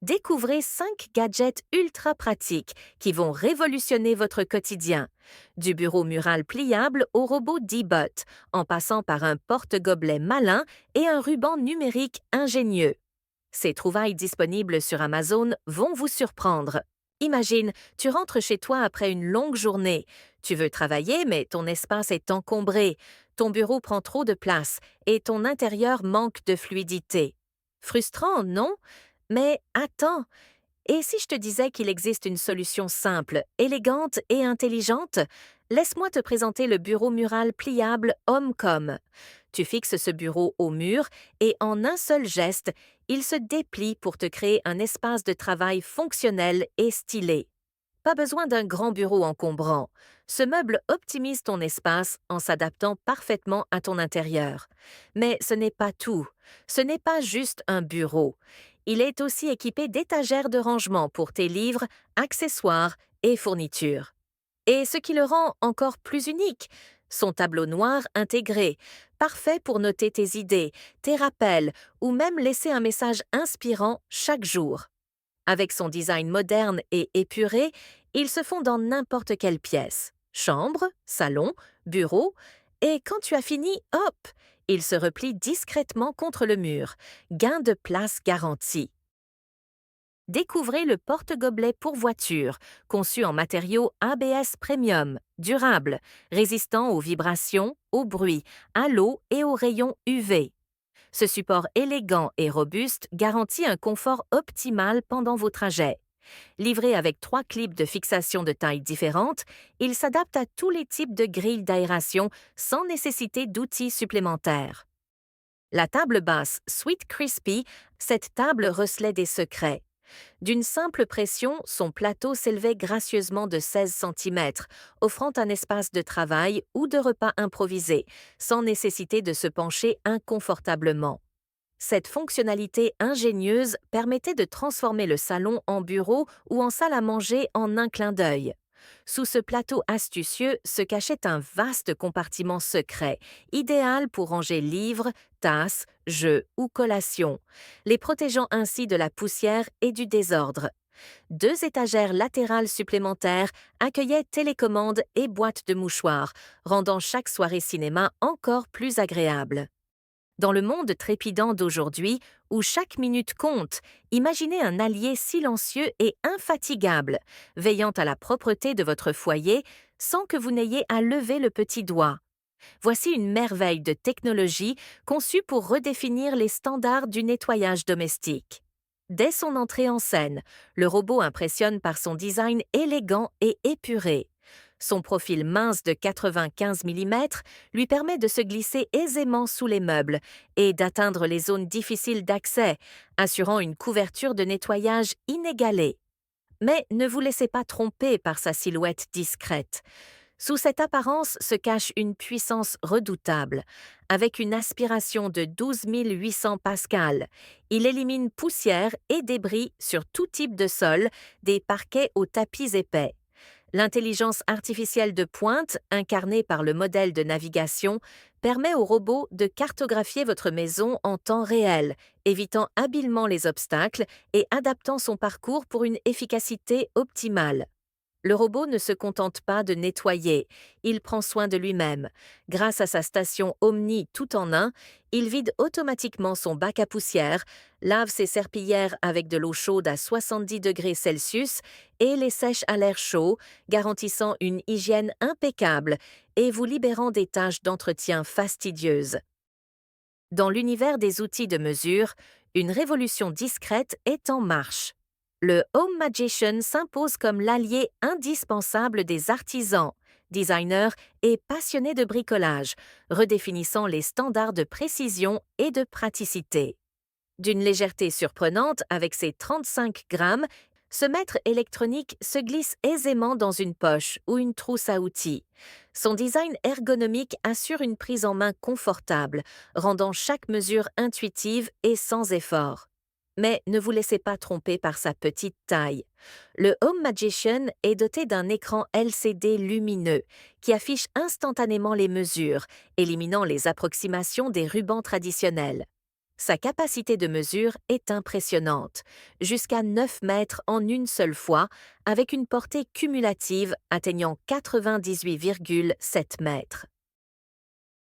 Découvrez 5 gadgets ultra pratiques qui vont révolutionner votre quotidien. Du bureau mural pliable au robot D-Bot, en passant par un porte-gobelet malin et un ruban numérique ingénieux. Ces trouvailles disponibles sur Amazon vont vous surprendre. Imagine, tu rentres chez toi après une longue journée. Tu veux travailler, mais ton espace est encombré. Ton bureau prend trop de place et ton intérieur manque de fluidité. Frustrant, non? Mais attends, et si je te disais qu'il existe une solution simple, élégante et intelligente? Laisse-moi te présenter le bureau mural pliable Homecom. Tu fixes ce bureau au mur et en un seul geste, il se déplie pour te créer un espace de travail fonctionnel et stylé. Pas besoin d'un grand bureau encombrant. Ce meuble optimise ton espace en s'adaptant parfaitement à ton intérieur. Mais ce n'est pas tout. Ce n'est pas juste un bureau. Il est aussi équipé d'étagères de rangement pour tes livres, accessoires et fournitures. Et ce qui le rend encore plus unique, son tableau noir intégré, parfait pour noter tes idées, tes rappels ou même laisser un message inspirant chaque jour. Avec son design moderne et épuré, il se fond dans n'importe quelle pièce. Chambre, salon, bureau, et quand tu as fini, hop, il se replie discrètement contre le mur. Gain de place garanti. Découvrez le porte-gobelet pour voiture, conçu en matériaux ABS Premium, durable, résistant aux vibrations, au bruit, à l'eau et aux rayons UV. Ce support élégant et robuste garantit un confort optimal pendant vos trajets. Livré avec 3 clips de fixation de tailles différentes, il s'adapte à tous les types de grilles d'aération sans nécessiter d'outils supplémentaires. La table basse Sweet Crispy, cette table recelait des secrets. D'une simple pression, son plateau s'élevait gracieusement de 16 cm, offrant un espace de travail ou de repas improvisé, sans nécessité de se pencher inconfortablement. Cette fonctionnalité ingénieuse permettait de transformer le salon en bureau ou en salle à manger en un clin d'œil. Sous ce plateau astucieux se cachait un vaste compartiment secret, idéal pour ranger livres, tasses, jeux ou collations, les protégeant ainsi de la poussière et du désordre. 2 étagères latérales supplémentaires accueillaient télécommandes et boîtes de mouchoirs, rendant chaque soirée cinéma encore plus agréable. Dans le monde trépidant d'aujourd'hui, où chaque minute compte, imaginez un allié silencieux et infatigable, veillant à la propreté de votre foyer sans que vous n'ayez à lever le petit doigt. Voici une merveille de technologie conçue pour redéfinir les standards du nettoyage domestique. Dès son entrée en scène, le robot impressionne par son design élégant et épuré. Son profil mince de 95 mm lui permet de se glisser aisément sous les meubles et d'atteindre les zones difficiles d'accès, assurant une couverture de nettoyage inégalée. Mais ne vous laissez pas tromper par sa silhouette discrète. Sous cette apparence se cache une puissance redoutable. Avec une aspiration de 12 800 pascal, il élimine poussière et débris sur tout type de sol, des parquets aux tapis épais. L'intelligence artificielle de pointe, incarnée par le modèle de navigation, permet au robot de cartographier votre maison en temps réel, évitant habilement les obstacles et adaptant son parcours pour une efficacité optimale. Le robot ne se contente pas de nettoyer, il prend soin de lui-même. Grâce à sa station Omni tout en un, il vide automatiquement son bac à poussière, lave ses serpillières avec de l'eau chaude à 70 degrés Celsius et les sèche à l'air chaud, garantissant une hygiène impeccable et vous libérant des tâches d'entretien fastidieuses. Dans l'univers des outils de mesure, une révolution discrète est en marche. Le Home Magician s'impose comme l'allié indispensable des artisans, designers et passionnés de bricolage, redéfinissant les standards de précision et de praticité. D'une légèreté surprenante avec ses 35 grammes, ce mètre électronique se glisse aisément dans une poche ou une trousse à outils. Son design ergonomique assure une prise en main confortable, rendant chaque mesure intuitive et sans effort. Mais ne vous laissez pas tromper par sa petite taille. Le Home Magician est doté d'un écran LCD lumineux qui affiche instantanément les mesures, éliminant les approximations des rubans traditionnels. Sa capacité de mesure est impressionnante, jusqu'à 9 mètres en une seule fois, avec une portée cumulative atteignant 98,7 mètres.